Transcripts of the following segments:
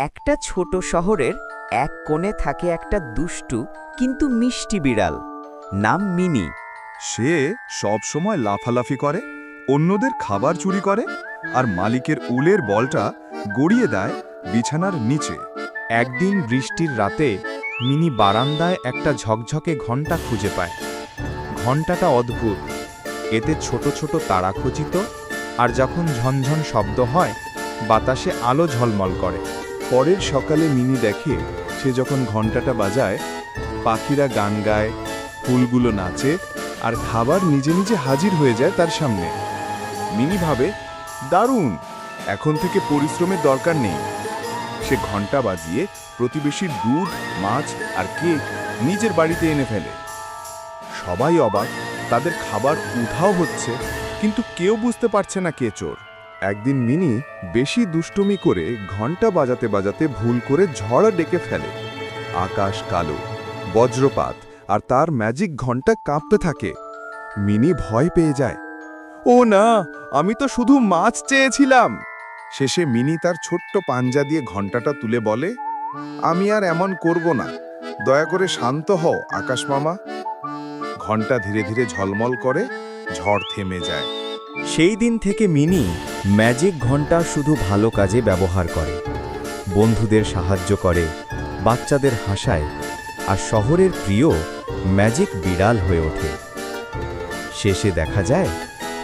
একটা ছোট শহরের এক কোণে থাকে একটা দুষ্টু কিন্তু মিষ্টি বিড়াল, নাম মিনি। সে সব সময় লাফালাফি করে, অন্যদের খাবার চুরি করে আর মালিকের উলের বলটা গড়িয়ে দেয় বিছানার নিচে। একদিন বৃষ্টির রাতে মিনি বারান্দায় একটা ঝকঝকে ঘণ্টা খুঁজে পায়। ঘণ্টাটা অদ্ভুত, এতে ছোট ছোট তারা খচিত, আর যখন ঝনঝন শব্দ হয় বাতাসে আলো ঝলমল করে। পরের সকালে মিনি দেখে সে যখন ঘণ্টাটা বাজায়, পাখিরা গান গায়, ফুলগুলো নাচে আর খাবার নিজে নিজে হাজির হয়ে যায় তার সামনে। মিনি ভাবে, দারুণ, এখন থেকে পরিশ্রমের দরকার নেই। সে ঘণ্টা বাজিয়ে প্রতিবেশীর দুধ, মাছ আর কেক নিজের বাড়িতে এনে ফেলে। সবাই অবাক, তাদের খাবার উধাও হচ্ছে, কিন্তু কেউ বুঝতে পারছে না কে চোর। একদিন মিনি বেশি দুষ্টুমি করে ঘণ্টা বাজাতে বাজাতে ভুল করে ঝড় ডেকে ফেলে। আকাশ কালো, বজ্রপাত আর তার ম্যাজিক ঘণ্টা কাঁপতে থাকে। মিনি ভয় পেয়ে যায়। ও না, আমি তো শুধু মাছ চেয়েছিলাম। শেষে মিনি তার ছোট্ট পাঞ্জা দিয়ে ঘণ্টাটা তুলে বলে, আমি আর এমন করব না, দয়া করে শান্ত হও আকাশ মামা। ঘণ্টা ধীরে ধীরে ঝলমল করে, ঝড় থেমে যায়। সেই দিন থেকে মিনি ম্যাজিক ঘণ্টা শুধু ভালো কাজে ব্যবহার করে, বন্ধুদের সাহায্য করে, বাচ্চাদের হাসায় আর শহরের প্রিয় ম্যাজিক বিড়াল হয়ে ওঠে। শেষে দেখা যায়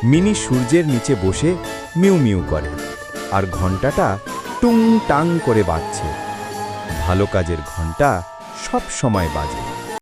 মিনি সূর্যের নিচে বসে মিউ মিউ করে, আর ঘণ্টাটা টুং টাং করে বাজছে। ভালো কাজের ঘণ্টা সব সময় বাজে।